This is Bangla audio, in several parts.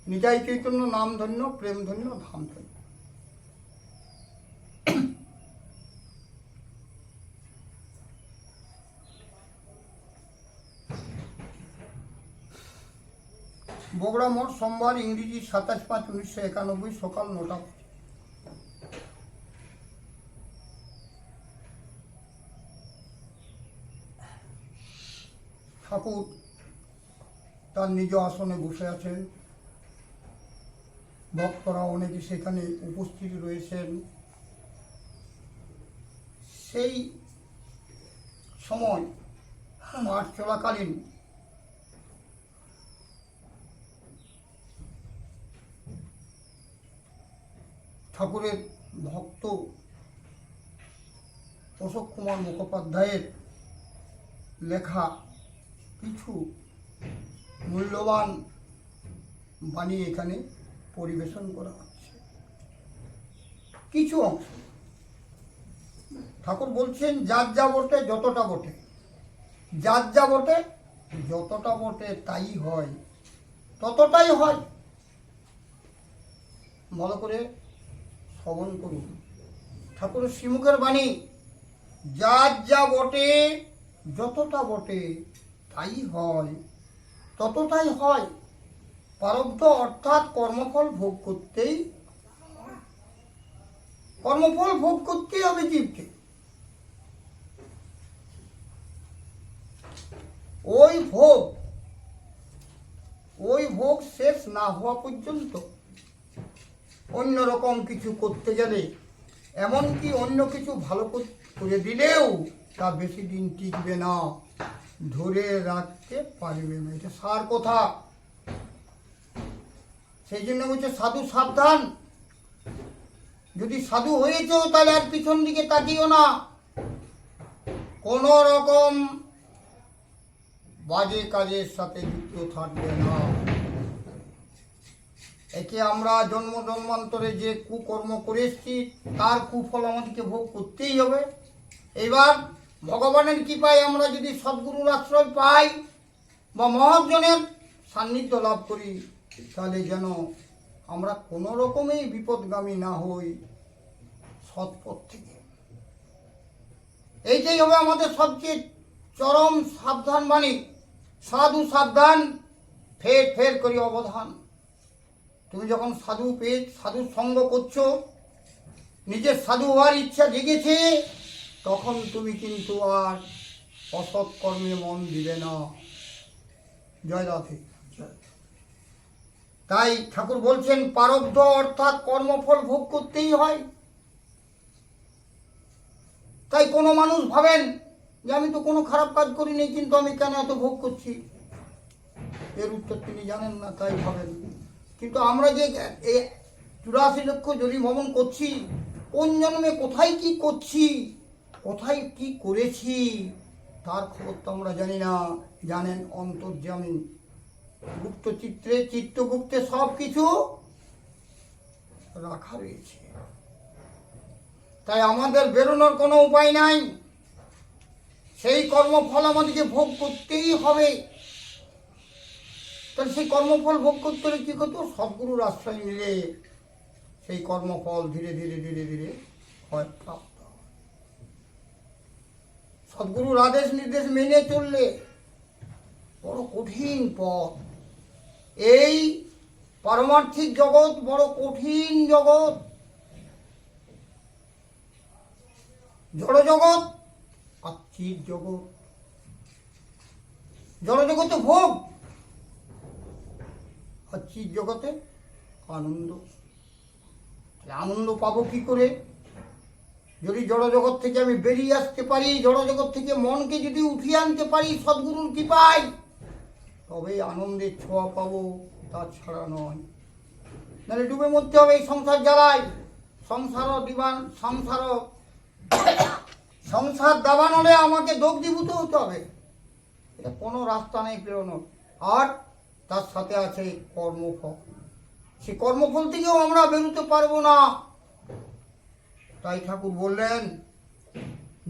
নিতাই চৈতন্য নাম ধন্য, প্রেম ধন্য, ধাম ধন্য। বগুড়া মঠ, সোমবার, ইংরেজি 27/5/1991, সকাল 9টা। ঠাকুর তার নিজ আসনে বসে আছেন, ভক্তরা অনেকে সেখানে উপস্থিত রয়েছেন। সেই সময় পাঠ চলাকালীন ঠাকুরের ভক্ত অশোক কুমার মুখোপাধ্যায়ের লেখা কিছু মূল্যবান বাণী এখানে পরিবেশন করা হচ্ছে। কিছু অংশ ঠাকুর বলছেন, যার যা বটে যতটা বটে, যার যা বটে যতটা বটে তাই হয়, ততটাই হয়। ভালো করে শ্রবণ করুন ঠাকুরের শ্রীমুখের বাণী। যার যা বটে যতটা বটে তাই হয়, ততটাই হয়। প্রারব্ধ অর্থাৎ কর্মফল ভোগ করতেই, কর্মফল ভোগ করতেই হবে জীবকে। ওই ভোগ শেষ না হওয়া পর্যন্ত অন্যরকম কিছু করতে গেলে, এমনকি অন্য কিছু ভালো করে দিলেও তা বেশি দিন টিকবে না, ধরে রাখতে পারবে না। এটা সার কথা। সেই জন্য বলছে সাধু সাবধান। যদি সাধু হয়েছ তাহলে আর পিছন দিকে তাকিও না, কোন রকম বাজে কাজের সাথে যুক্ত থাকবে না। একে আমরা জন্ম জন্মান্তরে যে কুকর্ম করে এসেছি তার কুফল আমাদেরকে ভোগ করতেই হবে। এবার ভগবানের কৃপায় আমরা যদি সদ্গুরুর আশ্রয় পাই বা মহাজনের সান্নিধ্য লাভ করি, তাহলে যেন আমরা কোনো রকমেই বিপদগামী না হই সৎপথ থেকে। এইটাই হবে আমাদের সবচেয়ে চরম সাবধান বাণী। সাধু সাবধান, ফের ফের করি অবধান। তুমি যখন সাধু পেয়ে সাধুর সঙ্গ করছো, নিজের সাধু হওয়ার ইচ্ছা জেগেছে, তখন তুমি কিন্তু আর অসৎ কর্মে মন দিবে না। জয় রাধে। তাই ঠাকুর বলছেন প্রারব্ধ অর্থাৎ কর্মফল ভোগ করতেই হয়। তাই কোনো মানুষ ভাবেন যে আমি তো কোনো খারাপ কাজ করিনি, কিন্তু আমি কেন এত ভোগ করছি, এর উত্তর তিনি জানেন না, তাই ভাবেন। কিন্তু আমরা যে 84 লক্ষ যোনি ভ্রমণ করছি, কোন জন্মে কোথায় কি করছি, কোথায় কি করেছি, তার খবর তো আমরা জানি না। জানেন অন্তর্যামী, গুপ্ত চিত্রে, চিত্তগুপ্তে সব কিছু রাখা রয়েছে। তাই আমাদের বেরোনোর কোনো উপায় নাই। সেই কর্মফল আমাদেরকে ভোগ করতেই হবে। তাহলে সেই কর্মফল ভোগ করতে হলে কী করতে? সদ্গুরুর আশ্রয় নিলে সেই কর্মফল ধীরে ধীরে ধীরে ধীরে হয় প্রাপ্ত। সদ্গুরুর আদেশ নির্দেশ মেনে চললে বড় কঠিন পথ। এই পারমার্থিক জগৎ বড় কঠিন জগৎ। জড় জগৎ আর চিৎ জগৎ। জড় জগতে ভোগ আর চিৎ জগতে আনন্দ। আনন্দ পাবো কি করে? যদি জড় জগৎ থেকে আমি বেরিয়ে আসতে পারি, জড় জগৎ থেকে মনকে যদি উঠিয়ে আনতে পারি সদ্গুরুর কৃপায়, তবেই আনন্দের ছোঁয়া পাবো, তাছাড়া নয়। নাহলে ডুবে মরতে হবে এই সংসার জ্বালায়। সংসার দাবানলে আমাকে দগ্ধীভূত হতে হবে। এটা কোনো রাস্তা নেই প্রেরণার। আর তার সাথে আছে কর্মফল। সেই কর্মফল থেকেও আমরা বেরোতে পারবো না। তাই ঠাকুর বললেন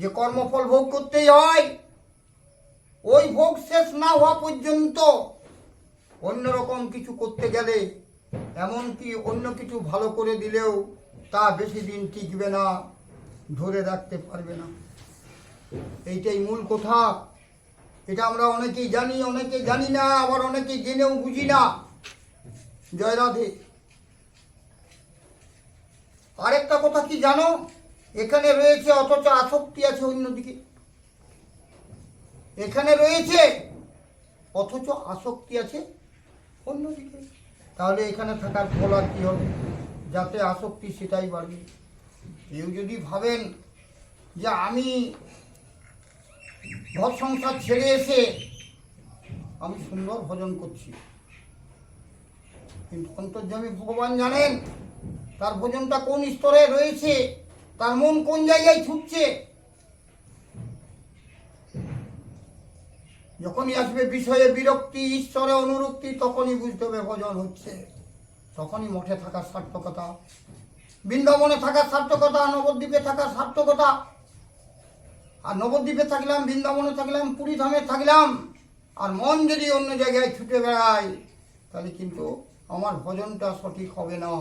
যে কর্মফল ভোগ করতেই হয়। ওই ভোগ শেষ না হওয়া পর্যন্ত অন্যরকম কিছু করতে গেলে, এমনকি অন্য কিছু ভালো করে দিলেও তা বেশি দিন টিকবে না, ধরে রাখতে পারবে না। এইটাই মূল কথা। এটা আমরা অনেকেই জানি, অনেকে জানি না, আবার অনেকে জেনেও বুঝি না। জয় রাধে। আরেকটা কথা কি জানো, এখানে রয়েছে অথচ আসক্তি আছে অন্যদিকে। এখানে রয়েছে অথচ আসক্তি আছে অন্যদিকে। তাহলে এখানে থাকার ফল আর কি হবে? যাতে আসক্তি সেটাই বাড়বে। কেউ যদি ভাবেন যে আমি ঘর সংসার ছেড়ে এসে আমি সুন্দর ভজন করছি, কিন্তু অন্তর্যামী ভগবান জানেন তার ভজনটা কোন স্তরে রয়েছে, তার মন কোন জায়গায় ছুটছে। যখনই আসবে বিষয়ে বিরক্তি, ঈশ্বরে অনুরক্তি, তখনই বুঝতে হবে ভজন হচ্ছে। তখনই মঠে থাকার সার্থকতা, বৃন্দাবনে থাকার সার্থকতা, নবদ্বীপে থাকার সার্থকতা। আর নবদ্বীপে থাকলাম, বৃন্দাবনে থাকলাম, পুরী ধামে থাকলাম, আর মন যদি অন্য জায়গায় ছুটে বেড়ায়, তাহলে কিন্তু আমার ভজনটা সঠিক হবে না।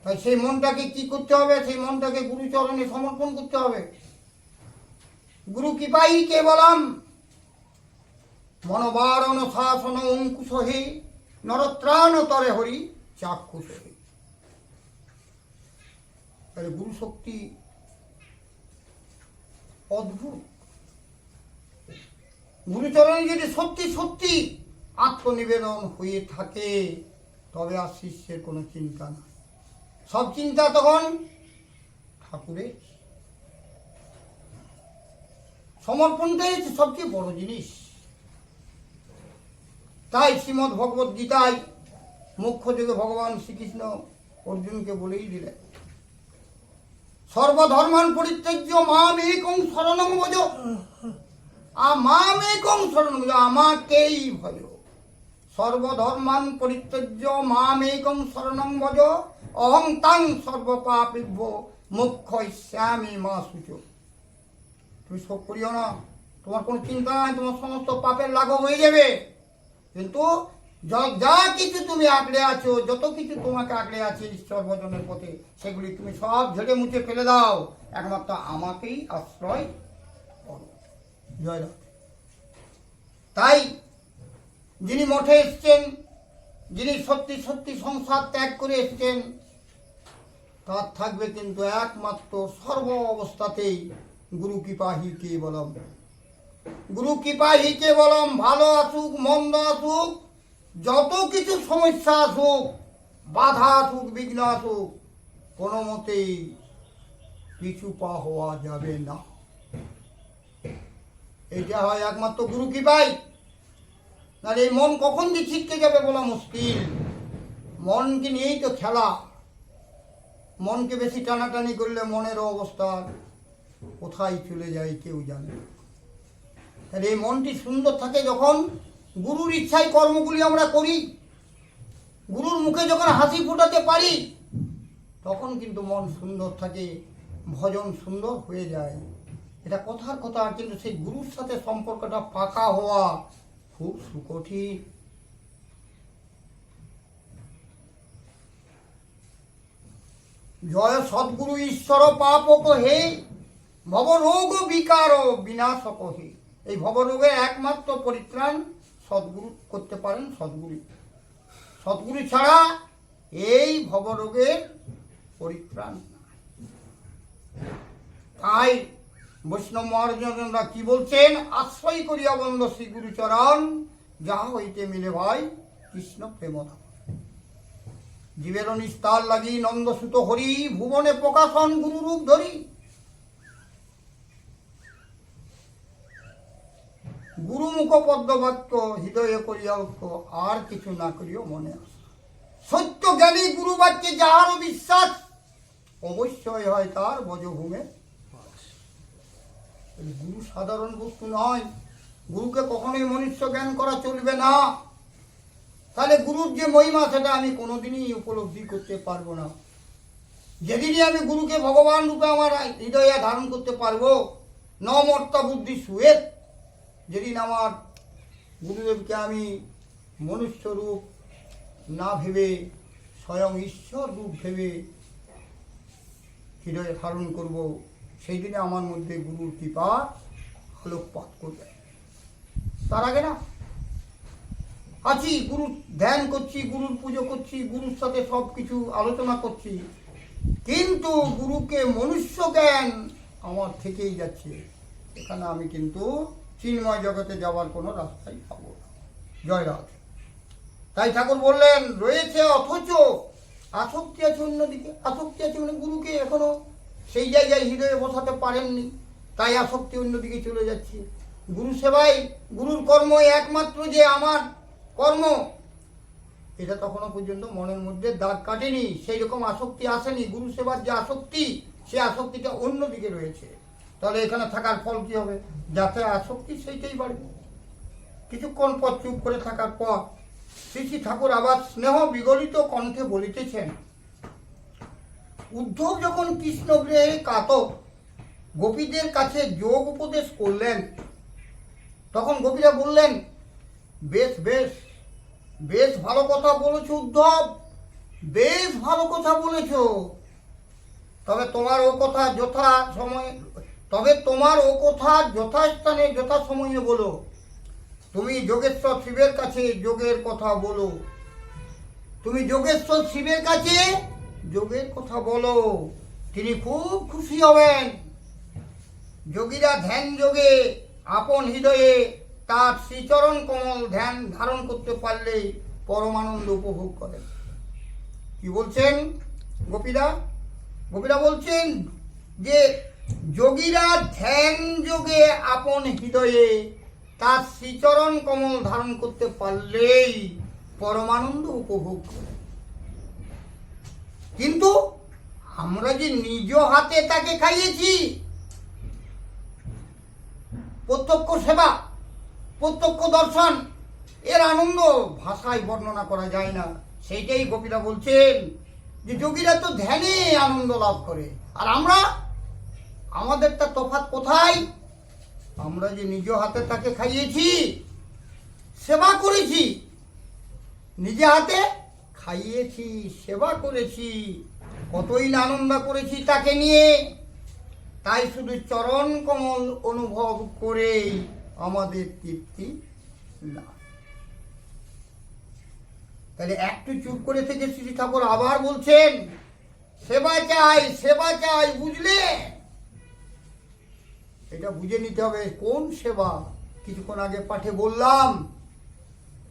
তাই সেই মনটাকে কি করতে হবে? সেই মনটাকে গুরুচরণে সমর্পণ করতে হবে। গুরু কৃপাই কেবলম মনোবারণ শাসন অঙ্কুশ হে নরত্রাণ তরে হরি চাক্ষুষ হে। গুরু শক্তি অদ্ভুত। গুরুচরণে যদি সত্যি সত্যি আত্মনিবেদন হয়ে থাকে, তবে আর শিষ্যের কোনো চিন্তা না। সব চিন্তা তখন ঠাকুরের। সমর্পণটাই হচ্ছে সবচেয়ে বড় জিনিস। তাই শ্রীমদ্ ভগবত গীতায় মুখ্য যুগে ভগবান শ্রীকৃষ্ণ অর্জুনকে বলেই দিলেন, সর্বধর্মান পরিত্যাজ্য মাম একং শরণং ভজ। মাম একং শরণং ভজ, আমাকেই ভজ। সর্বধর্মান পরিত্যাজ্য মাম একং শরণং ভজ, অহং তাং সর্বপাপেভ্য মোক্ষয়িষ্যামি মা শুচো। তুমি শোক করিও না, তোমার কোনো চিন্তা নাই, তোমার সমস্ত পাপের লাঘব হয়ে যাবে। কিন্তু যা কিছু তুমি আঁকড়ে আছো, যত কিছু তোমাকে আঁকড়ে আছে ঈশ্বর ভজনের পথে, সেগুলি তুমি সব ঝেড়ে মুছে ফেলে দাও, একমাত্র আমাকেই আশ্রয় করো। জয় রাধে। তাই যিনি মঠে এসছেন, যিনি সত্যি সত্যি সংসার ত্যাগ করে এসছেন, তার থাকবে কিন্তু একমাত্র সর্ব অবস্থাতেই গুরু কৃপা হি কেবলম। গুরু কৃপা হি কেবলম। ভালো আসুক মন্দ আসুক, যত কিছু সমস্যা আসুক, বাধা আসুক, বিঘ্ন আসুক, কোনো মতেই পিছু পা হওয়া যাবে না। এইটা হয় একমাত্র গুরু কৃপাই। না এই মন কখন যে ছিটকে যাবে বলা মুশকিল। মনকে নিয়েই তো খেলা। মনকে বেশি টানাটানি করলে মনের অবস্থা কোথায় চলে যায় কেউ জানে। তাহলে এই মনটি সুন্দর থাকে যখন গুরুর ইচ্ছায় কর্মগুলি আমরা করি, গুরুর মুখে যখন হাসি ফোটাতে পারি, তখন কিন্তু মন সুন্দর থাকে, ভজন সুন্দর হয়ে যায়। এটা কথার কথা, কিন্তু সেই গুরুর সাথে সম্পর্কটা পাকা হওয়া খুব সুকঠিন। জয় সদ্গুরু ঈশ্বর পাপক হে ভবরোগ বিকার বিনাশক হে। এই ভবরোগের একমাত্র পরিত্রাণ সদ্গুরু করতে পারেন। সদ্গুরু ছাড়া এই ভবরোগের পরিত্রাণ। তাই বৈষ্ণব মহারাজরা কি বলছেন? আশ্রয় করিয়া বন্ধ শ্রী গুরুচরণ, যাহা হইতে মিলে ভাই কৃষ্ণ প্রেমধা। জীবের নিস্তার লাগি নন্দসুত হরি, ভুবনে প্রকাশন গুরুরূপ ধরি। গুরুমুখ পদ্মবাক্য হৃদয়ে করিয়া ঐক্য, আর কিছু না করিও মনে আসা। সত্য জ্ঞানী গুরু বাক্যে যাহারও বিশ্বাস, অবশ্যই হয় তার বজভূমে। গুরু সাধারণ বস্তু নয়। গুরুকে কখনোই মনুষ্য জ্ঞান করা চলবে না। তাহলে গুরুর যে মহিমা, সেটা আমি কোনোদিনই উপলব্ধি করতে পারবো না। যেদিনই আমি গুরুকে ভগবান রূপে আমার হৃদয়ে ধারণ করতে পারবো, নমর্তা বুদ্ধি সুয়েত, যেদিন আমার গুরুদেবকে আমি মনুষ্য রূপ না ভেবে স্বয়ং ঈশ্বর রূপ ভেবে হৃদয়ে ধারণ করব, সেই দিনে আমার মধ্যে গুরুর কৃপা আলোকপাত করবে। তার আগে না, আছি গুরুর ধ্যান করছি, গুরুর পুজো করছি, গুরুর সাথে সব কিছু আলোচনা করছি, কিন্তু গুরুকে মনুষ্য জ্ঞান আমার থেকেই যাচ্ছে। এখানে আমি কিন্তু চিন্ময় জগতে যাওয়ার কোনো রাস্তাই পাবো না। জয় রাধে। তাই ঠাকুর বললেন রয়েছে, অথচ আসক্তি আছে অন্যদিকে। আসক্তি আছে মানে গুরুকে এখনো সেই জায়গায় হৃদয়ে বসাতে পারেননি, তাই আসক্তি অন্যদিকে চলে যাচ্ছে। গুরু সেবাই, গুরুর কর্ম একমাত্র যে আমার কর্ম, এটা তখনও পর্যন্ত মনের মধ্যে দাগ কাটেনি, সেই রকম আসক্তি আসেনি। গুরু সেবার যে আসক্তি, সে আসক্তিটা অন্যদিকে রয়েছে। তাহলে এখানে থাকার ফল কি হবে? যাতে আসক্তি সেইটাই বাড়বে। কিছুক্ষণ পর চুপ করে থাকার পর শ্রী ঠাকুর আবার স্নেহ বিগলিত কণ্ঠে বলিতেছেন, উদ্ধব যখন কৃষ্ণগৃহে কাতর গোপীদের কাছে যোগ উপদেশ করলেন, তখন গোপীরা বললেন, বেশ বেশ বেশ ভালো কথা বলেছ উদ্ধব, বেশ ভালো কথা বলেছ, তবে তোমার ও কথা যথাস্থানে যথাসময়ে বলো। তুমি যোগেশ্বর শিবের কাছে যোগের কথা বলো, তুমি যোগেশ্বর শিবের কাছে যোগের কথা বলো, তিনি খুব খুশি হবেন। যোগীরা ধ্যান যোগে আপন হৃদয়ে তার শ্রীচরণ কমল ধ্যান ধারণ করতে পারলেই পরমানন্দ উপভোগ করেন। কি বলছেন গোপীরা? গোপীরা বলছেন যে যোগীরা ধ্যান যোগে আপন হৃদয়ে তার শ্রীচরণ কমল ধারণ করতে পারলেই পরমানন্দ উপভোগ করে। কিন্তু আমরা যে নিজ হাতে তাকে খাইয়েছি, প্রত্যক্ষ সেবা, প্রত্যক্ষ দর্শন, এর আনন্দ ভাষায় বর্ণনা করা যায় না। সেইটাই গোপীরা বলছেন যে যোগীরা তো ধ্যানে আনন্দ লাভ করে, আর আমরা, আমাদেরটা তফাৎ কোথায়? আমরা যে নিজ হাতে তাকে খাইয়েছি, সেবা করেছি, নিজে হাতে খাইয়েছি, সেবা করেছি, কতই না আনন্দ করেছি তাকে নিয়ে, তাই শুধু চরণ কমল অনুভব করেই আমাদের তৃপ্তি না। তাহলে একটু চুপ করে থেকে শ্রী ঠাকুর আবার বলছেন, সেবা চাই, সেবা চাই, বুঝলে? এটা বুঝে নিতে হবে কোন সেবা। কিছুক্ষণ আগে পাঠে বললাম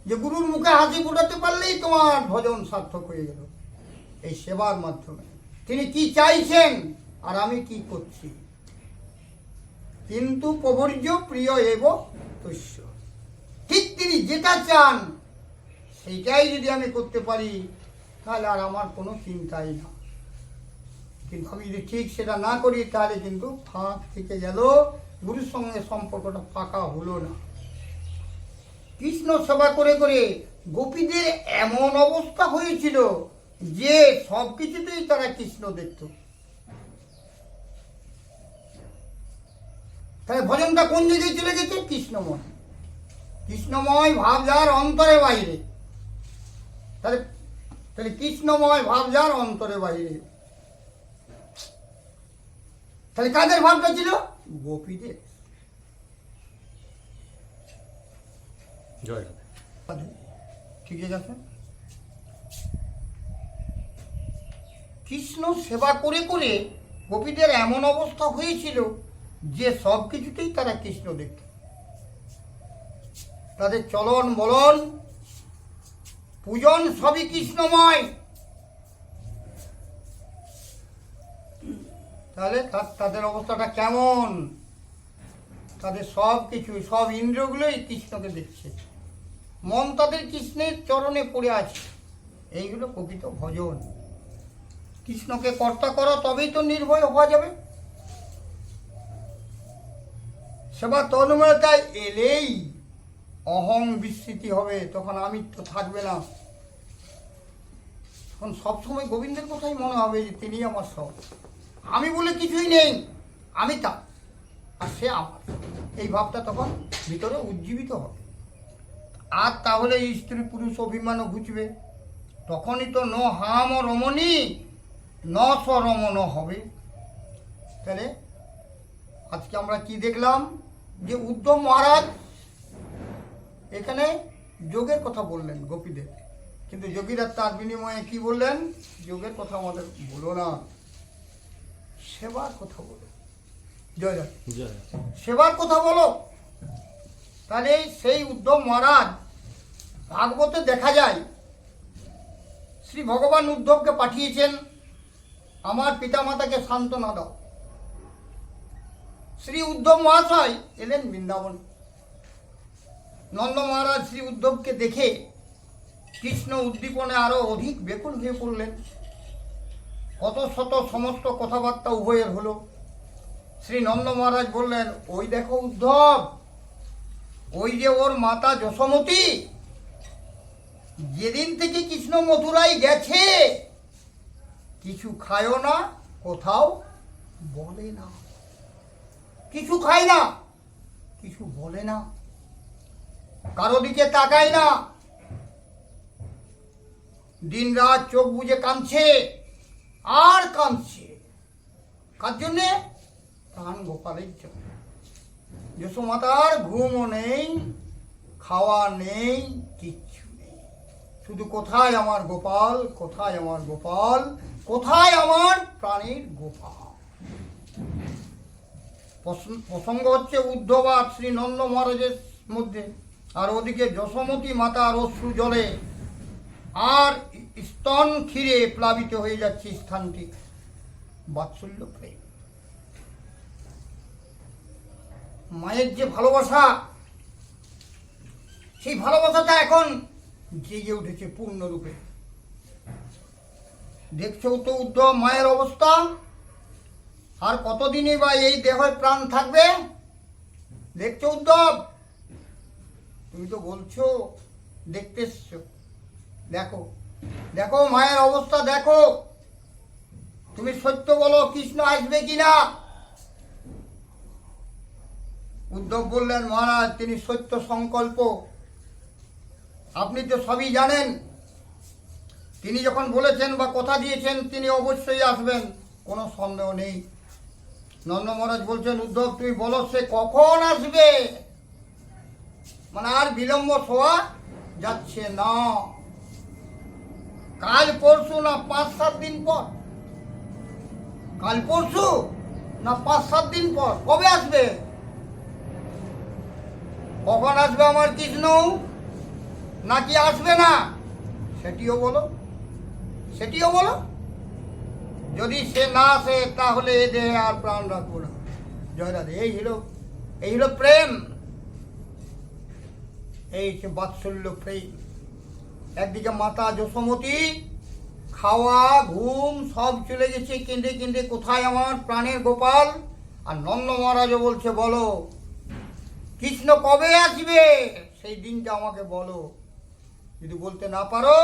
যে গুরুর মুখে হাসি ফোটাতে পারলেই তোমার ভজন সার্থক হয়ে গেল। এই সেবার মাধ্যমে তিনি কি চাইছেন আর আমি কি করছি। কিন্তু প্রভুর্য প্রিয় এব তস্য, ঠিক তিনি যেটা চান সেইটাই যদি আমি করতে পারি, তাহলে আর আমার কোনো চিন্তাই না। কিন্তু আমি যদি ঠিক সেটা না করি, তাহলে কিন্তু ফাঁক থেকে গেল, গুরুর সঙ্গে সম্পর্কটা পাকা হলো না। কৃষ্ণ সেবা করে করে গোপীদের এমন অবস্থা হয়েছিল যে সব কিছুতেই তারা কৃষ্ণ দেখত। তাহলে ভজনটা কোন জায়গায় চলে গেছে? কৃষ্ণময়। কৃষ্ণময় ভাব যার অন্তরে বাইরে, তাহলে তাহলে কৃষ্ণময় ভাব যার অন্তরে বাইরে, তাহলে কাদের ভাবটা ছিল? গোপীদের। জয় রাধে। ঠিক আছে। কৃষ্ণ সেবা করে করে গোপীদের এমন অবস্থা হয়েছিল যে সব কিছুতেই তারা কৃষ্ণ দেখত। তাদের চলন বলন পূজন সবই কৃষ্ণময়। তাহলে তাদের অবস্থাটা কেমন? তাদের সব কিছু, সব ইন্দ্রিয়গুলোই কৃষ্ণকে দেখছে, মন তাদের কৃষ্ণের চরণে পড়ে আছে। এইগুলো প্রকৃত ভজন। কৃষ্ণকে কর্তা করো, তবেই তো নির্ভয় হওয়া যাবে। সেবা তন্ময়তায় এলেই অহং বিস্মৃতি হবে, তখন আমি তো থাকবে না। তখন সবসময় গোবিন্দের কথাই মনে হবে যে তিনি আমার সব, আমি বলে কিছুই নেই, আমি তা, আর সে আমার, এই ভাবটা তখন ভিতরে উজ্জীবিত হবে। আর তাহলে স্ত্রী পুরুষ অভিমানও ঘুচবে, তখনই তো ন হাম রমণী ন স্বরমণ হবে। তাহলে আজকে আমরা কি দেখলাম, যে উদ্ধব মহারাজ এখানে যোগের কথা বললেন গোপীদের, কিন্তু যোগীরা তার বিনিময়ে কি বললেন, যোগের কথা আমাদের বলো না, সেবার কথা বলো। জয় জয়, সেবার কথা বলো। তাহলে সেই উদ্ধব মহারাজ, ভাগবতে দেখা যায় শ্রী ভগবান উদ্ধবকে পাঠিয়েছেন, আমার পিতামাতাকে সান্ত্বনা দাও। শ্রী উদ্ধব মহাশয় এলেন বৃন্দাবন। নন্দ মহারাজ শ্রী উদ্ধবকে দেখে কৃষ্ণ উদ্দীপনে আরো অধিক ব্যাকুল হয়ে পড়লেন। কত শত সমস্ত কথাবার্তা উভয়ের হলো। শ্রী নন্দ মহারাজ বললেন, ওই দেখো উদ্ধব, ওই যে ওর মাতা যশোমতী, যেদিন থেকে কৃষ্ণ মথুরায় গেছে কিছু খায়ও না, কোথাও বলে না, কিছু খায় না, কিছু বলে না, কারো দিকে তাকায় না, দিন রাত চোখ বুজে কাঁদছে আর কাঁদছে। কার জন্যে? প্রাণ গোপালের জন্য। যশোমাতার ঘুমও নেই, খাওয়া নেই, কিচ্ছু নেই, শুধু কোথায় আমার গোপাল, কোথায় আমার গোপাল, কোথায় আমার প্রাণের গোপাল। প্রসঙ্গ হচ্ছে উদ্ধব আর শ্রী নন্দ মহারাজের মধ্যে, আর ওদিকে যশোমতী মাতার অশ্রু জলে আর স্তন ক্ষীরে প্লাবিত হয়ে যাচ্ছে স্থানটি। বাৎসল্য প্রেম, মায়ের যে ভালোবাসা, সেই ভালোবাসাটা এখন জেগে উঠেছে পূর্ণরূপে। দেখছো তো উদ্ধব মায়ের অবস্থা, আর কতদিনই বা এই দেহের প্রাণ থাকবে? দেখছো উদ্ধব, তুমি তো বলছো দেখতে এসছো, দেখো দেখো মায়ের অবস্থা দেখো, তুমি সত্য বলো কৃষ্ণ আসবে কিনা? উদ্ধব বললেন, মহারাজ তিনি সত্য সংকল্প, আপনি তো সবই জানেন, তিনি যখন বলেছেন বা কথা দিয়েছেন তিনি অবশ্যই আসবেন, কোনো সন্দেহ নেই। নন্দ মহারাজ বলছেন, উদ্ধব তুমি বলো সে কখন আসবে, মানে আর বিলম্ব হওয়া যাচ্ছে না, কাল পরশু না 5-7 দিন পর, কাল পরশু না 5-7 দিন পর, কবে আসবে? কখন আসবে আমার কৃষ্ণ, নাকি আসবে না সেটিও বলো, সেটিও বলো। যদি সে না আসে তাহলে এ দেহে আর প্রাণ রাখবো না। জয় রাধে। এই হলো প্রেম, এই যে বাৎসল্য প্রেম। একদিকে মাতা যশোমতী খাওয়া ঘুম সব চলে গেছে, কেঁদে কেঁদে কোথায় আমার প্রাণের গোপাল, আর নন্দ মহারাজও বলছে বলো কৃষ্ণ কবে আসবে, সেই দিনটা আমাকে বলো। যদি বলতে না পারো,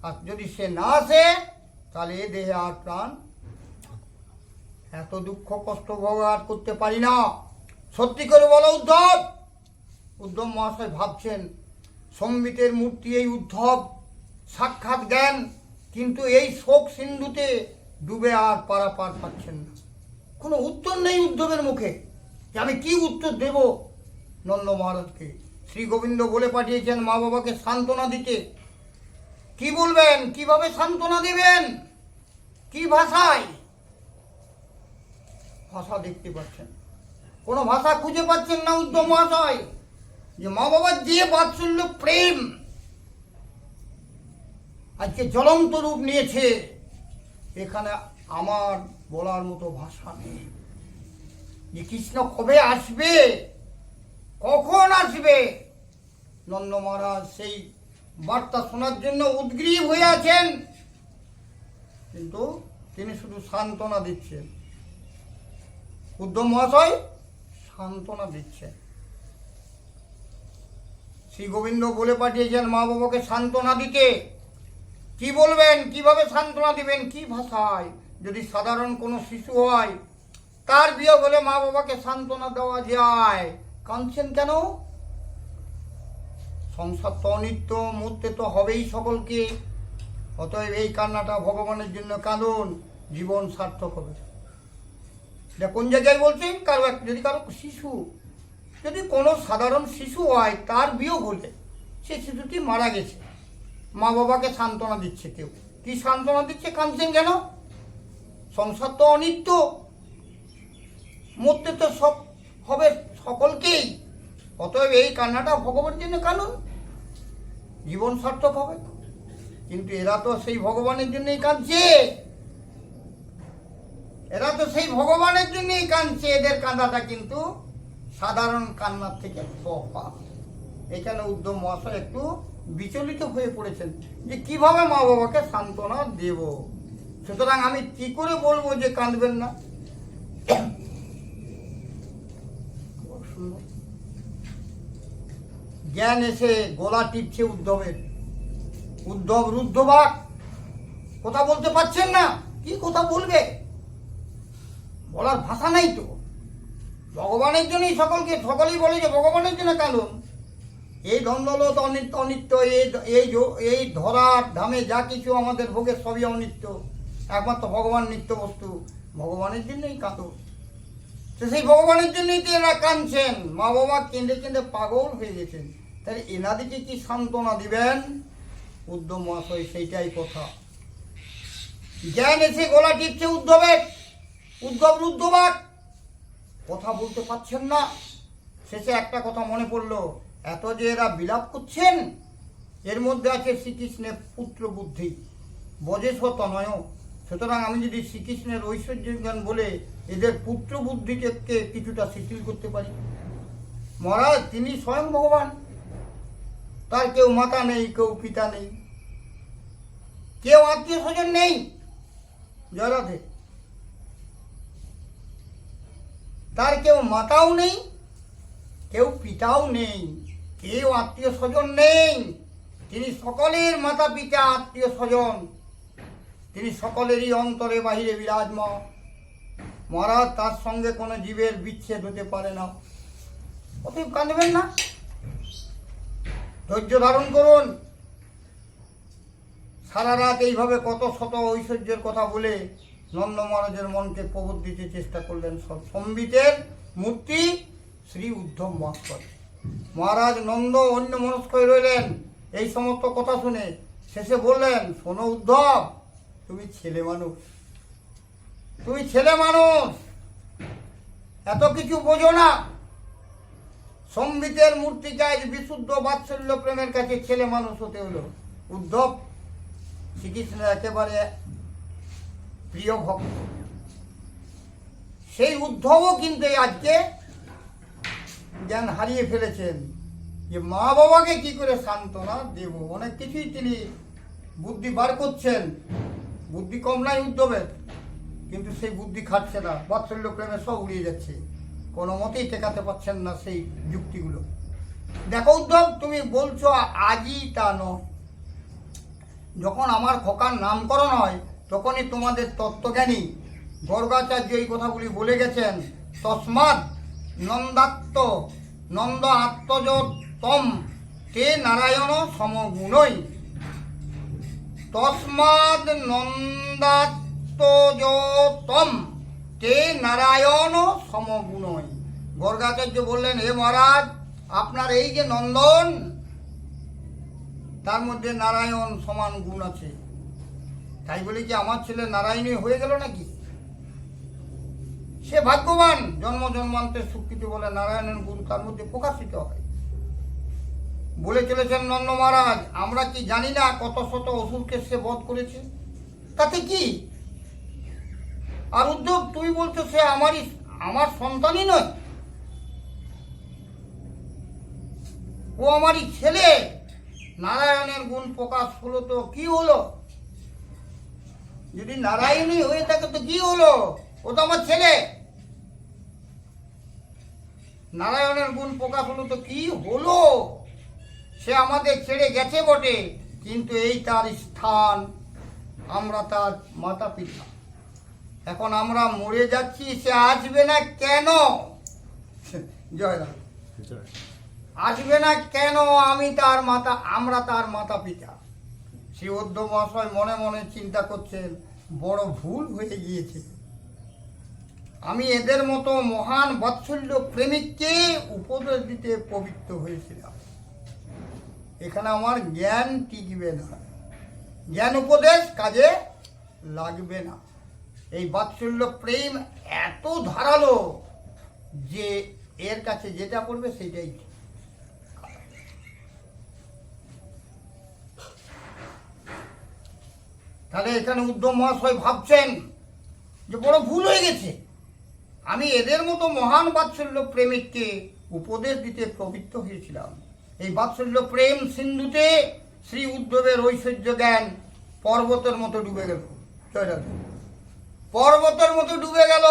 আর যদি সে না আসে তাহলে এ দেহে আর প্রাণ, এত দুঃখ কষ্ট ভোগ আর করতে পারি না। সত্যি করে বলো উদ্ধব। উদ্ধব মহাশয় ভাবছেন, সম্বিতের মূর্তি এই উদ্ধব, সাক্ষাৎ জ্ঞান, কিন্তু এই শোক সিন্ধুতে ডুবে আর পারাপার পাচ্ছেন না। কোনো উত্তর নেই উদ্ধবের মুখে, যে আমি কি উত্তর দেব নন্দ মহারাজকে। শ্রী গোবিন্দ বলে পাঠিয়েছেন মা বাবাকে সান্ত্বনা দিতে। কি বলবেন, কিভাবে সান্ত্বনা দেবেন, কি ভাষায়? ভাষা দেখতে পাচ্ছেন, কোনো ভাষা খুঁজে পাচ্ছেন না উদ্ধব মহাশয়। যে মা বাবার যে বাৎসল্য প্রেম আজকে জ্বলন্ত রূপ নিয়েছে, এখানে আমার বলার মতো ভাষা নেই। যে কৃষ্ণ কবে আসবে, কখন আসবে, নন্দ মহারাজ সেই বার্তা শোনার জন্য উদ্গ্রীব হয়ে আছেন, কিন্তু তিনি শুধু সান্ত্বনা দিচ্ছেন। উদ্ধব মহাশয় সান্ত্বনা দিচ্ছেন। শ্রী গোবিন্দ বলে পাঠিয়েছেন মা বাবাকে সান্ত্বনা দিতে। কি বলবেন, কিভাবে সান্ত্বনা দিবেন, কি ভাষায়? যদি সাধারণ কোনো শিশু হয়, তার বিয়োগ হলে মা বাবাকে সান্ত্বনা দেওয়া যায়, কাঁদছেন কেন? সংসার তো অনিত্য, মরতে তো হবেই সকলকে। অতএব এই কান্নাটা ভগবানের জন্য কাঁদুন, জীবন সার্থক হবে। এটা কোন জায়গায় বলছেন? যদি কারো শিশু, যদি কোনো সাধারণ শিশু হয়, তার বিয়োগ হলে, সে শিশুটি মারা গেছে, মা বাবাকে সান্ত্বনা দিচ্ছে কেউ, কি সান্ত্বনা দিচ্ছে? কাঁদছেন কেন? সংসার তো অনিত্য, মরতে তো সব হবে সকলকেই। অতএব এই কান্নাটা ভগবানের জন্য কানুন, জীবন সার্থক হবে। কিন্তু এরা তো সেই ভগবানের জন্যই কাঁদছে, এরা তো সেই ভগবানের জন্যই কাঁদছে। এদের কাঁদাটা কিন্তু সাধারণ কান্নার থেকে তফাৎ। এখানে উদ্ধব মহাশয় একটু বিচলিত হয়ে পড়েছেন যে কিভাবে মা বাবাকে সান্ত্বনা দেব। সুতরাং আমি কি করে বলবো যে কাঁদবেন না? জ্ঞান এসে গলা টিপছে উদ্ধবের। উদ্ধব রুদ্ধবাক, কথা বলতে পারছেন না, কি কথা বলবে? বলার ভাষা নাই তো। ভগবানের জন্যই সকলেই বলে যে ভগবানের জন্য কানুন। এই দ্বন্দ্বলত অনিত্য, এই ধরার ধামে যা কিছু আমাদের ভোগের সবই অনিত্য, একমাত্র ভগবান নিত্য বস্তু। ভগবানের জন্যই কাঁদো। তো সেই ভগবানের জন্যই তো এরা কাঁদছেন। মা বাবা কেঁদে কেঁদে পাগল হয়ে গেছেন, তাহলে এনাদিকে কি সান্ত্বনা দিবেন? উদ্ধব মহাশয় সেইটাই কথা। জ্ঞান এসে গলা টিপছে উদ্ধবের। উদ্ধব রুদ্ধবাক, কথা বলতে পারছেন না। শেষে একটা কথা মনে পড়লো, এত যে এরা বিলাপ করছেন, এর মধ্যে আছে শ্রীকৃষ্ণের পুত্র বুদ্ধি, বজেশ্বর তনয়। সুতরাং আমি যদি শ্রীকৃষ্ণের ঐশ্বর্য জ্ঞান বলে এদের পুত্র বুদ্ধিকে কিছুটা শিথিল করতে পারি। মহারাজ তিনি স্বয়ং ভগবান, তার কেউ মাতা নেই, কেউ পিতা নেই, কেউ আত্মীয় স্বজন নেই। জয় রাধে। তার কেউ মাতাও নেই, কেউ পিতাও নেই, কেউ আত্মীয় স্বজন নেই। তিনি সকলের মাতা পিতা, আত্মীয় স্বজন। তিনি সকলেরই অন্তরে বাহিরে বিরাজমান। মহারাজ তার সঙ্গে কোনো জীবের বিচ্ছেদ হতে পারে না। অতএব কাঁদবেন না, ধৈর্য ধারণ করুন। সারা রাত এইভাবে কত শত ঐশ্বর্যের কথা বলে নন্দ মহারাজের মনকে প্রবোধ দিতে চেষ্টা করলেন সব সম্বিতের মূর্তি শ্রী উদ্ধব মহাশয়। মহারাজ নন্দ অন্য মনস্ক হয়ে রইলেন এই সমস্ত কথা শুনে। শেষে বললেন, শোনো উদ্ধব, তুমি ছেলে মানুষ, তুমি ছেলে মানুষ, এত কিছু বোঝো না। সম্বিতের মূর্তিকে আজ বিশুদ্ধ বাৎসল্য প্রেমের কাছে ছেলে মানুষ হতে হলো। উদ্ধব শ্রীকৃষ্ণের একেবারে প্রিয় ভক্ত। সেই উদ্ধবও কিন্তু আজকে জ্ঞান হারিয়ে ফেলেছেন যে মা বাবাকে কি করে সান্ত্বনা দেব। অনেক কিছুই তিনি বুদ্ধি বার করছেন, বুদ্ধি কম নাই উদ্ধবের, কিন্তু সেই বুদ্ধি খাটছে না। বাৎসল্য প্রেমে সব উড়িয়ে যাচ্ছে, কোনো মতেই টেকাতে পারছেন না সেই যুক্তিগুলো। দেখো উদ্ধব, তুমি বলছো আজই তা নয়। যখন আমার খোকার নামকরণ হয় তখনই তোমাদের তত্ত্বজ্ঞানী গর্গাচার্য এই কথাগুলি বলে গেছেন। তস্মাৎ নন্দ আত্মজতম তে নারায়ণ সমগুণই। তস্মাৎ নন্দাত্মজতম তে নারায়ণ সমগুণই। গর্গাচার্য বললেন, হে মহারাজ, আপনার এই যে নন্দন, তার মধ্যে নারায়ণ সমান গুণ আছে। তাই বলে কি আমার ছেলে নারায়ণী হয়ে গেল নাকি? সে ভাগ্যবান, জন্ম জন্মান্তের স্বীকৃতি বলে নারায়ণের গুণ তার মধ্যে প্রকাশিত হয়। বলে চলেছেন নন্দ মহারাজ, আমরা কি জানি না কত শত অসুরকে সে বধ করেছে, তাতে কি? আর উদ্ধব, তুমি বলছো সে আমার সন্তানই নয়, ও আমারই ছেলে। নারায়ণের গুণ প্রকাশ হলো তো কি হলো? যদি নারায়ণী হয়ে থাকে তো কি হলো? ও তো আমার ছেলে। নারায়ণের গুণ প্রকাশ হলো তো কি হলো? সে আমাদের ছেড়ে গেছে বটে, কিন্তু এই তার স্থান, আমরা তার মাতা পিতা। এখন আমরা মরে যাচ্ছি, সে আসবে না কেন? জয়রাম। আসবে না কেন? আমরা তার মাতা পিতা। শ্রী উদ্ধব মহাশয় মনে মনে চিন্তা করছেন, বড় ভুল হয়ে গিয়েছে। আমি এদের মতো মহান বাৎসল্য প্রেমিককে উপদেশ দিতে পবিত্র হয়েছিলাম। এখানে আমার জ্ঞান টিকবে না, জ্ঞান উপদেশ কাজে লাগবে না। এই বাৎসল্য প্রেম এত ধারালো যে এর কাছে যেটা করবে সেটাই ঠিক। তাহলে এখানে উদ্ধব মহাশয় ভাবছেন যে বড় ভুল হয়ে গেছে, আমি এদের মতো মহান বাৎসল্য প্রেমিককে উপদেশ দিতে প্রবৃত্ত হয়েছিলাম। এই বাৎসল্য প্রেম সিন্ধুতে শ্রী উদ্ধবের ঐশ্বর্য জ্ঞান পর্বতের মতো ডুবে গেল। পর্বতের মতো ডুবে গেল।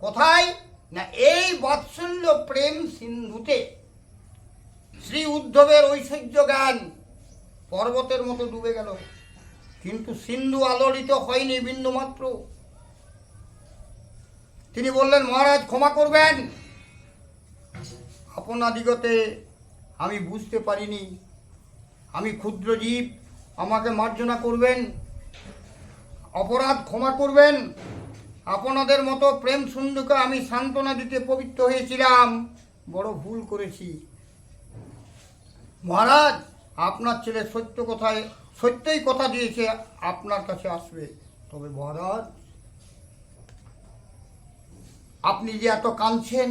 কোথায় না? এই বাৎসল্য প্রেম সিন্ধুতে শ্রী উদ্ধবের ঐশ্বর্য জ্ঞান পর্বতের মতো ডুবে গেল। কিন্তু সিন্ধু আলোড়িত হয়নি বিন্দুমাত্র। তিনি বললেন, মহারাজ ক্ষমা করবেন, আপনাদিগতে আমি বুঝতে পারিনি, আমি ক্ষুদ্র জীব, আমাকে মার্জনা করবেন, অপরাধ ক্ষমা করবেন। আপনাদের মতো প্রেম সিন্ধুকে আমি সান্ত্বনা দিতে পবিত্র হয়েছিলাম, বড় ভুল করেছি। মহারাজ, আপনার ছেলে সত্যই কথা দিয়েছে আপনার কাছে আসবে। তবে মহারাজ, আপনি যে এত কাঁদছেন,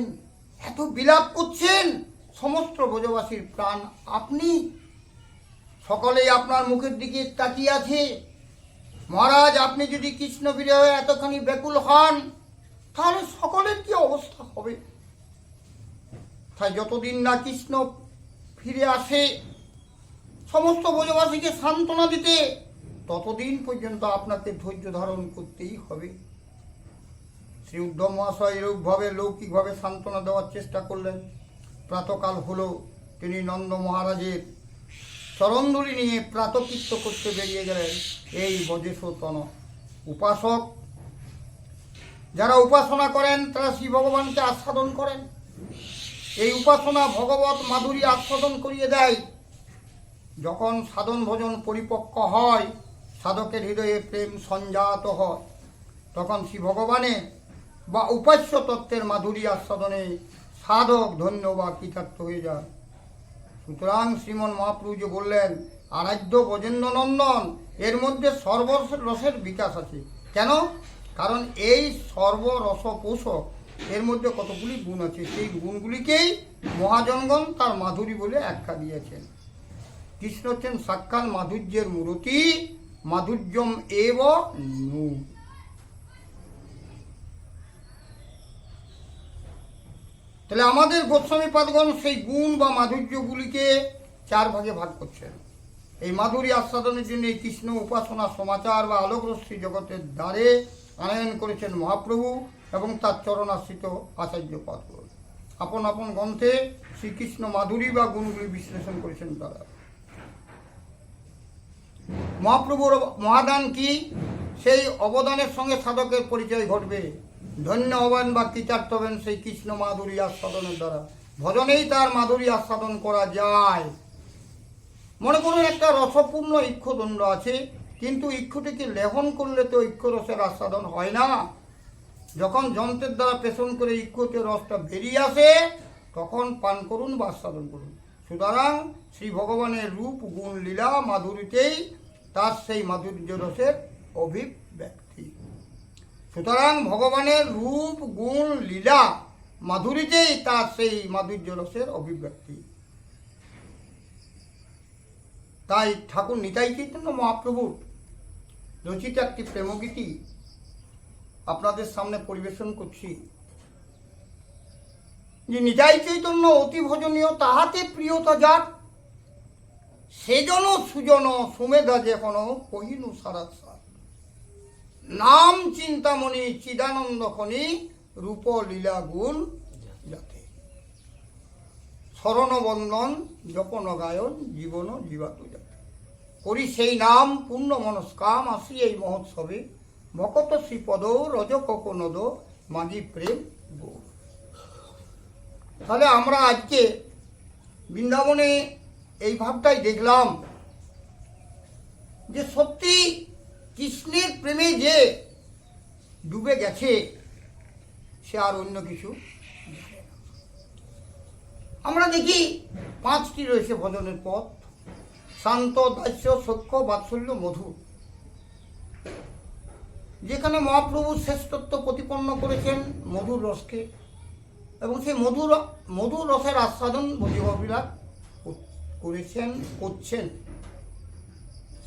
এত বিলাপ করছেন, সমস্ত ব্রজবাসীর প্রাণ আপনি, সকলেই আপনার মুখের দিকে তাকিয়ে আছে। মহারাজ, আপনি যদি কৃষ্ণ বিরহে এতখানি ব্যাকুল হন, তাহলে সকলের কি অবস্থা হবে? তাই যতদিন না কৃষ্ণ ফিরে আসে সমস্ত ব্রজবাসীকে সান্ত্বনা দিতে, ততদিন পর্যন্ত আপনাকে ধৈর্য ধারণ করতেই হবে। শ্রী উদ্ধব মহাশয় এরূপভাবে লৌকিকভাবে সান্ত্বনা দেওয়ার চেষ্টা করলেন। প্রাতকাল হলো, তিনি নন্দ মহারাজের চরণধূলি নিয়ে প্রাতকৃত্য করতে বেরিয়ে গেলেন। এই ব্রজেশতন উপাসক, যারা উপাসনা করেন তারা শ্রী ভগবানকে আস্বাদন করেন। এই উপাসনা ভগবত মাধুরী আস্বাদন করিয়ে দেয়। যখন সাধন ভজন পরিপক্ক হয়, সাধকের হৃদয়ে প্রেম সঞ্জাত হয়, তখন শ্রী ভগবানের বা উপাস্য তত্ত্বের মাধুরী আস্বাদনে সাধক ধন্য বা কৃতার্থ হয়ে যায়। সুতরাং শ্রীমন মহাপ্রভু যে বললেন, আরাধ্য ব্রজেন্দ্র নন্দন, এর মধ্যে সর্বরসের বিকাশ আছে। কেন? কারণ এই সর্বরস পোষক, এর মধ্যে কতগুলি গুণ আছে, সেই গুণগুলিকেই মহাজনগণ তার মাধুরী বলে আখ্যা দিয়েছেন। কৃষ্ণ হচ্ছেন সাক্ষাৎ মাধুর্যের মূরতি, মাধুর্যম এব নু। তাহলে আমাদের গোস্বামীপাদগণ সেই গুণ বা মাধুর্যগুলিকে 4 ভাগে ভাগ করছেন। এই মাধুরী আস্বাদনের জন্য এই কৃষ্ণ উপাসনা সমাচার বা আলোকরশ্মি জগতের দ্বারে আনয়ন করেছেন মহাপ্রভু এবং তার চরণাশ্রিত আচার্য পাদগণ। আপন আপন গ্রন্থে শ্রীকৃষ্ণ মাধুরী বা গুণগুলি বিশ্লেষণ করেছেন তারা। মহাপ্রভুর মহাদান কি? সেই অবদানের সঙ্গে সাধকের পরিচয় ঘটবে। ধন্য হবেন বা কৃতার্থ হবেন সেই কৃষ্ণ মাধুরী আস্বাদনের দ্বারা। ভজনেই তার মাধুরী আস্বাদন করা যায়। মনে করুন একটা রসপূর্ণ ইক্ষুদণ্ড আছে, কিন্তু ইক্ষুটিকে লেহন করলে তো ইক্ষুরসের আস্বাদন হয় না। যখন যন্ত্রের দ্বারা পেষণ করে ইক্ষুতে রসটা বেরিয়ে আসে, তখন পান করুন বা আস্বাদন করুন। সুতরাং শ্রী ভগবানের রূপ গুণ লীলা মাধুরীতেই তার সেই মাধুর্য রসের অভিব্যক্তি। সুতরাং ভগবানের রূপ গুণ লীলা মাধুরীতেই তার সেই মাধুর্য রসের অভিব্যক্তি। তাই ঠাকুর নিতাই চৈতন্য মহাপ্রভুর রচিত একটি প্রেমগীতি আপনাদের সামনে পরিবেশন করছি। যে নিতাই চৈতন্য অতি ভজনীয়, তাহাতে প্রিয়তা যাক, সেজন সুজন সুমেধা যে কোনো কহিনু সারা সার। নাম চিন্তামণি চিদানন্দ খনি, রূপ লীলা গুণ যাতে। শরণবন্দন জপন গায়ন জীবন জীবাত যাতে। করি সেই নাম পূর্ণ মনস্কাম আসি এই মহোৎসবে ভকত শ্রীপদ রজ কনদ মাগি প্রেম গো। তাহলে আমরা আজকে বৃন্দাবনে এই ভাবটাই দেখলাম যে সত্যি কৃষ্ণের প্রেমে যে ডুবে গেছে সে আর অন্য কিছু জানে না। আমরা দেখি 5টি রয়েছে ভজনের পথ: শান্ত, দাস্য, সখ্য, বাৎসল্য, মধুর। যেখানে মহাপ্রভু শ্রেষ্ঠত্ব প্রতিপন্ন করেছেন মধুর রসকে, এবং সেই মধুর রসের আস্বাদন জীববিলাস করছেন।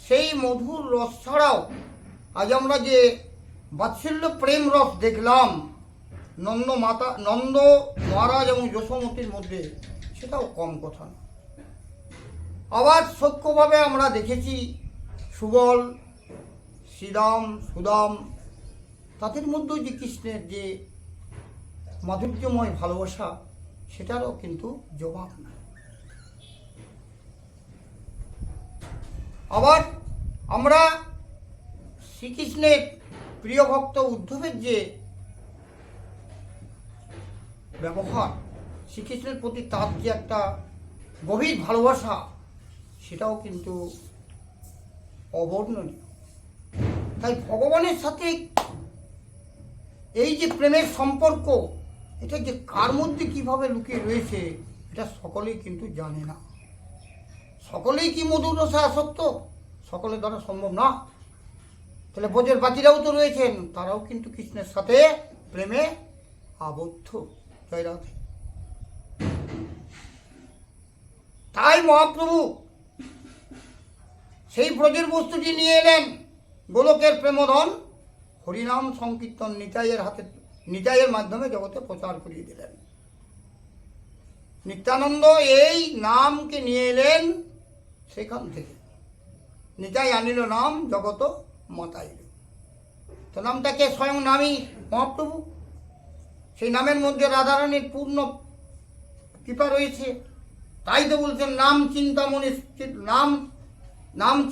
সেই মধুর রস ছাড়াও আজ আমরা যে বাৎসল্য প্রেম রস দেখলাম নন্দ মহারাজ এবং যশোমতীর মধ্যে, সেটাও কম কথা না। আবার সূক্ষ্মভাবে আমরা দেখেছি সুবল, শ্রীরাম, সুদাম, তাদের মধ্যেও যে কৃষ্ণের যে মাধুর্যময় ভালোবাসা, সেটারও কিন্তু জবাব নাই। আবার আমরা শ্রীকৃষ্ণের প্রিয় ভক্ত উদ্ধবের যে ব্যবহার, শ্রীকৃষ্ণের প্রতি তার যে একটা গভীর ভালোবাসা, সেটাও কিন্তু অবর্ণনীয়। তাই ভগবানের সাথে এই যে প্রেমের সম্পর্ক, এটা যে কার মধ্যে কিভাবে লুকিয়ে রয়েছে, এটা সকলেই কিন্তু জানে না। সকলেই কি মধুর রসে আসক্ত? সকলের দ্বারা সম্ভব না। তাহলে ব্রজের বাতিরাও তো রয়েছেন, তারাও কিন্তু কৃষ্ণের সাথে প্রেমে আবদ্ধ। জয় রাধে। তাই মহাপ্রভু সেই ব্রজের বস্তুটি নিয়ে এলেন, গোলকের প্রেমধন হরিনাম সংকীর্তন নিতাইয়ের মাধ্যমে জগতে প্রচার করিয়ে দিলেন। নিত্যানন্দ এই নামকে নিয়ে এলেন সেখান থেকে। নিতাই আনিল নাম জগত মাতাইল। তো নামটাকে স্বয়ং নামই মহাপ্রভু। সেই নামের মধ্যে রাধারানীর পূর্ণ কৃপা রয়েছে। তাই তো বলছেন নাম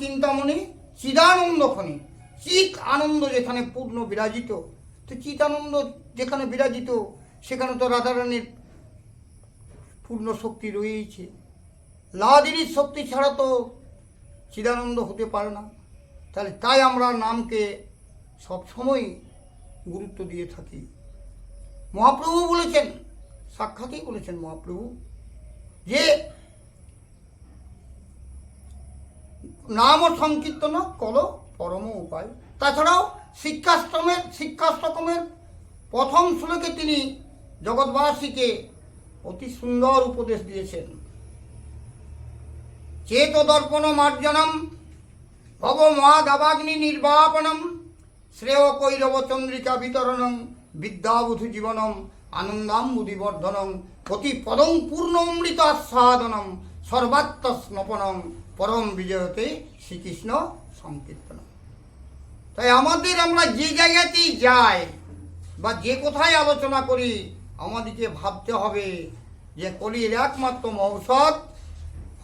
চিন্তামণি চিদানন্দ খনি। চিৎ আনন্দ যেখানে পূর্ণ বিরাজিত, তো চিৎ আনন্দ যেখানে বিরাজিত, সেখানে তো রাধারানীর পূর্ণ শক্তি রয়েছে। লাদিনীর শক্তি ছাড়া তো চিদানন্দ হতে পারে না। তাই আমরা নামকে সবসময় গুরুত্ব দিয়ে থাকি। মহাপ্রভু বলেছেন, সাক্ষাৎই বলেছেন মহাপ্রভু, যে নাম ও সংকীর্তন কল পরম উপায়। তাছাড়াও শিক্ষাষ্টকমের প্রথম শ্লোকে তিনি জগৎবাসীকে অতি সুন্দর উপদেশ দিয়েছেন। চেত দর্পণ মার্জনম ভব মহাদাবাগ্নি নির্বাপনম শ্রেয় কৈরব চন্দ্রিকা বিতরণং বিদ্যাবুধু জীবনম আনন্দাম্বুধিবর্ধনম প্রতি পদং পূর্ণ অমৃত আস্বাদনম সর্বাত্ম স্নপনম পরম বিজয়তে শ্রীকৃষ্ণ সংকীর্তন। তাই আমরা যে জায়গাতেই যাই বা যে কোথায় আলোচনা করি, আমাদেরকে ভাবতে হবে যে কলির একমাত্র ঔষধ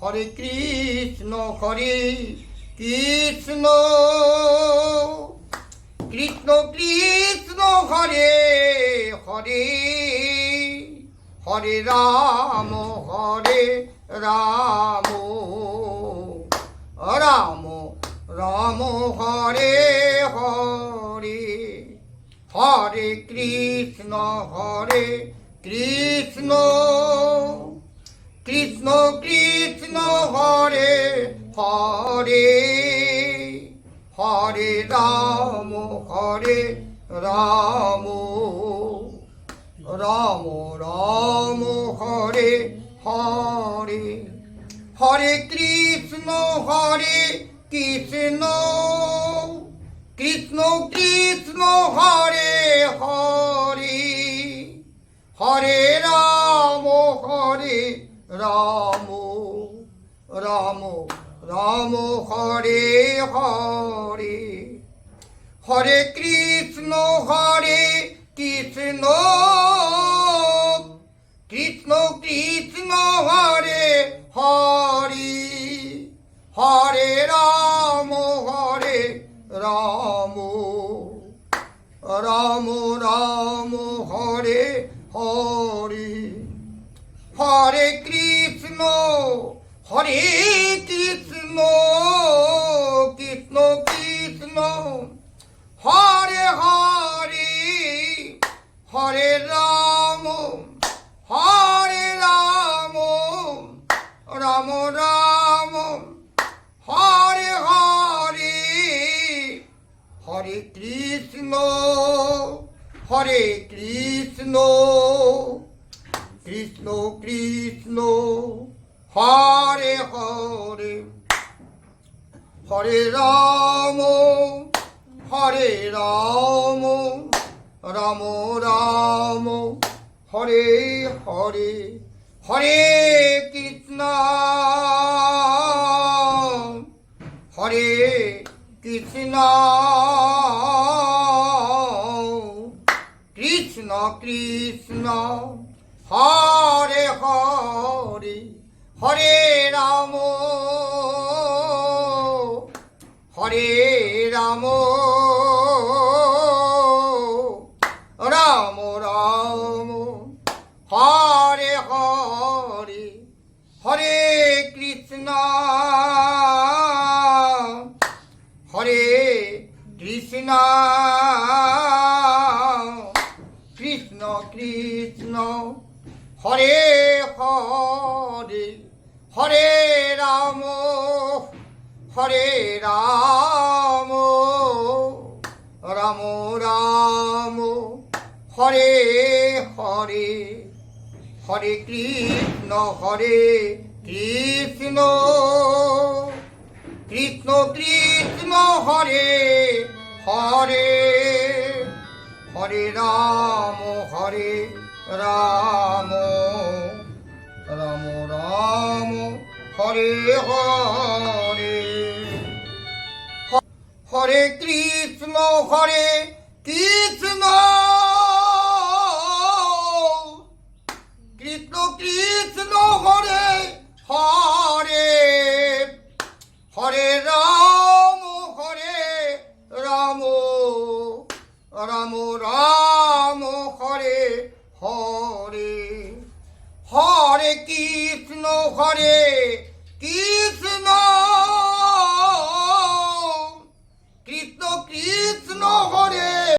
হরে কৃষ্ণ হরে কৃষ্ণ কৃষ্ণ কৃষ্ণ হরে হরে হরে রাম রাম রাম রাম হরে হরে হরে কৃষ্ণ কৃষ্ণ কৃষ্ণ হরে হরে হরে রাম রাম রাম হরে হরে হরে কৃষ্ণ কৃষ্ণ কৃষ্ণ হরে হরে হরে রাম রাম রাম রাম হরে হরে হরে কৃষ্ণ কৃষ্ণ কৃষ্ণ হরে হরে হরে রাম হরে হরে কৃষ্ণ হরে কৃষ্ণ কৃষ্ণ কৃষ্ণ হরে হরে হরে রাম রাম রাম হরে হরে হরে কৃষ্ণ কৃষ্ণ কৃষ্ণ হরে হরে হরে রাম রাম রাম হরে হরে হরে কৃষ্ণ কৃষ্ণ কৃষ্ণ হরে হরে হরে রাম রাম রাম হরে হরে হরে কৃষ্ণ কৃষ্ণ কৃষ্ণ হরে হরে হরে রাম রাম রাম হরে হরে হরে কৃষ্ণ কৃষ্ণ কৃষ্ণ হরে হরে হরে রাম রাম রাম হরে হরে হরে কৃষ্ণ কৃষ্ণ কৃষ্ণ হরে হরে হরে রাম রাম রাম হরে হরে হরে কৃষ্ণ